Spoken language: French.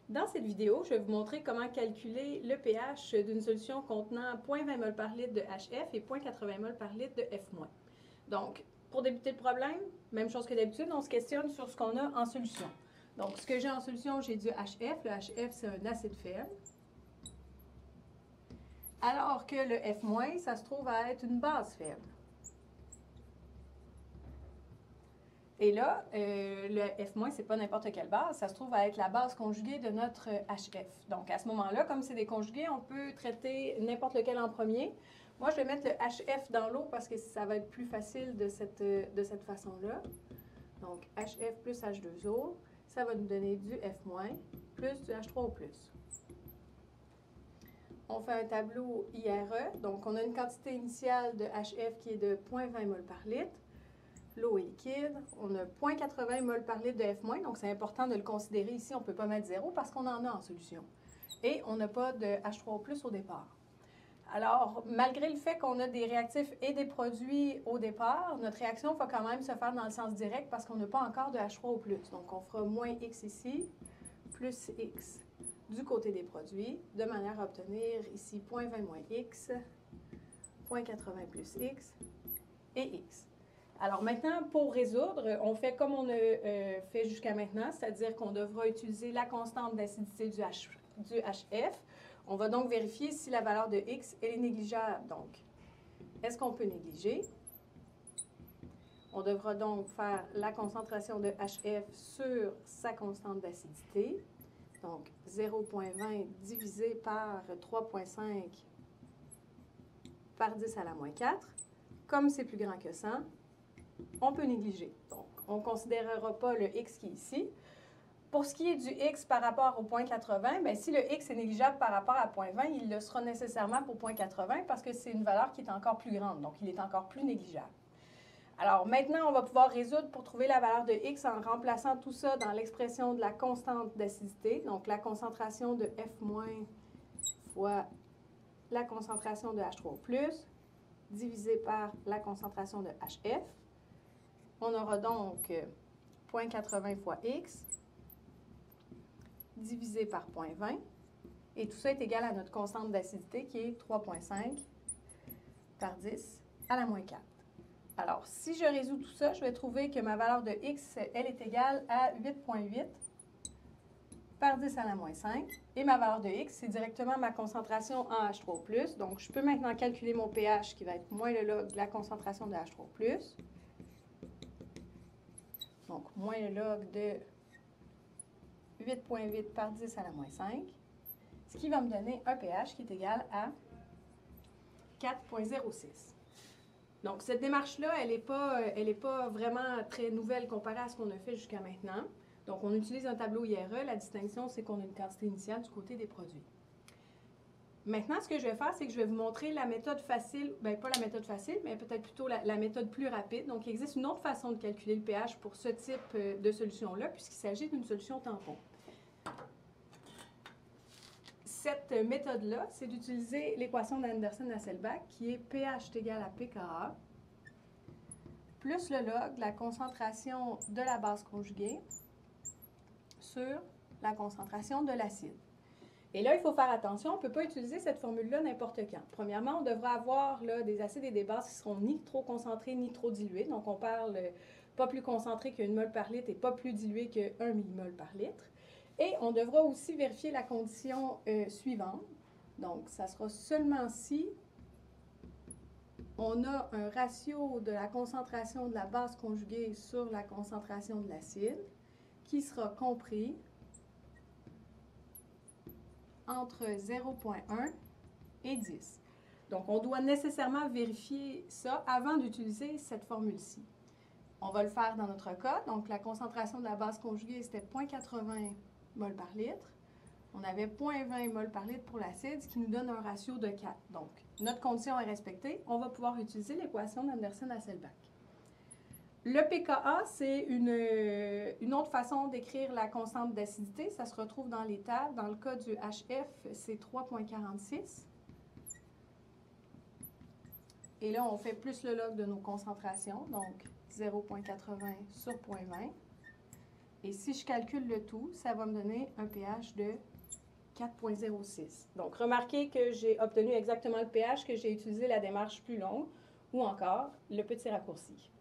Dans cette vidéo, je vais vous montrer comment calculer le pH d'une solution contenant 0,20 mol par litre de HF et 0,80 mol par litre de F-. Donc, pour débuter le problème, même chose que d'habitude, on se questionne sur ce qu'on a en solution. Donc, ce que j'ai en solution, j'ai du HF. Le HF, c'est un acide faible. Alors que le F-, ça se trouve à être une base faible. Et là, le F-, c'est pas n'importe quelle base, ça se trouve à être la base conjuguée de notre HF. Donc, à ce moment-là, comme c'est des conjugués, on peut traiter n'importe lequel en premier. Moi, je vais mettre le HF dans l'eau parce que ça va être plus facile de cette façon-là. Donc, HF plus H2O, ça va nous donner du F- plus du H3O+. On fait un tableau IRE, donc on a une quantité initiale de HF qui est de 0,20 mol par litre. L'eau est liquide. On a 0,80 mol par litre de F-, donc c'est important de le considérer ici. On ne peut pas mettre 0 parce qu'on en a en solution. Et on n'a pas de H3O+ au départ. Alors, malgré le fait qu'on a des réactifs et des produits au départ, notre réaction va quand même se faire dans le sens direct parce qu'on n'a pas encore de H3O+. Donc, on fera moins X ici, plus X du côté des produits, de manière à obtenir ici 0,20 moins X, 0,80 plus X et X. Alors maintenant, pour résoudre, on fait comme on a fait jusqu'à maintenant, c'est-à-dire qu'on devra utiliser la constante d'acidité du HF. On va donc vérifier si la valeur de X est négligeable. Donc, est-ce qu'on peut négliger? On devra donc faire la concentration de HF sur sa constante d'acidité. Donc, 0,20 divisé par 3,5 par 10 à la moins 4. Comme c'est plus grand que 100, on peut négliger. Donc, on ne considérera pas le X qui est ici. Pour ce qui est du X par rapport au 0,80, bien, si le X est négligeable par rapport à 0,20, il le sera nécessairement pour 0,80 parce que c'est une valeur qui est encore plus grande, donc il est encore plus négligeable. Alors maintenant, on va pouvoir résoudre pour trouver la valeur de X en remplaçant tout ça dans l'expression de la constante d'acidité, donc la concentration de F- fois la concentration de H3O+, divisé par la concentration de HF. On aura donc 0,80 fois X divisé par 0,20. Et tout ça est égal à notre constante d'acidité qui est 3,5 par 10 à la moins 4. Alors, si je résous tout ça, je vais trouver que ma valeur de X, elle est égale à 8,8 par 10 à la moins 5. Et ma valeur de X, c'est directement ma concentration en H3O+. Donc, je peux maintenant calculer mon pH qui va être moins le log de la concentration de H3O+. Donc, moins le log de 8,8 par 10 à la moins 5, ce qui va me donner un pH qui est égal à 4,06. Donc, cette démarche-là, elle n'est pas vraiment très nouvelle comparée à ce qu'on a fait jusqu'à maintenant. Donc, on utilise un tableau IRE. La distinction, c'est qu'on a une quantité initiale du côté des produits. Maintenant, ce que je vais faire, c'est que je vais vous montrer la méthode facile, bien pas la méthode facile, mais peut-être plutôt la méthode plus rapide. Donc, il existe une autre façon de calculer le pH pour ce type de solution-là, puisqu'il s'agit d'une solution tampon. Cette méthode-là, c'est d'utiliser l'équation d'Anderson-Hasselbalch, qui est pH est égal à pKa, plus le log de la concentration de la base conjuguée sur la concentration de l'acide. Et là, il faut faire attention, on ne peut pas utiliser cette formule-là n'importe quand. Premièrement, on devra avoir là, des acides et des bases qui seront ni trop concentrés ni trop dilués. Donc, on parle pas plus concentré qu'une mol par litre et pas plus dilué que 1 millimol par litre. Et on devra aussi vérifier la condition suivante. Donc, ça sera seulement si on a un ratio de la concentration de la base conjuguée sur la concentration de l'acide qui sera compris entre 0,1 et 10. Donc, on doit nécessairement vérifier ça avant d'utiliser cette formule-ci. On va le faire dans notre cas. Donc, la concentration de la base conjuguée, c'était 0,80 mol par litre. On avait 0,20 mol par litre pour l'acide, ce qui nous donne un ratio de 4. Donc, notre condition est respectée. On va pouvoir utiliser l'équation d'Anderson-Hasselbalch. Le pKa, c'est une autre façon d'écrire la constante d'acidité. Ça se retrouve dans les tables. Dans le cas du HF, c'est 3,46. Et là, on fait plus le log de nos concentrations, donc 0,80 sur 0,20. Et si je calcule le tout, ça va me donner un pH de 4,06. Donc, remarquez que j'ai obtenu exactement le pH, que j'ai utilisé la démarche plus longue ou encore le petit raccourci.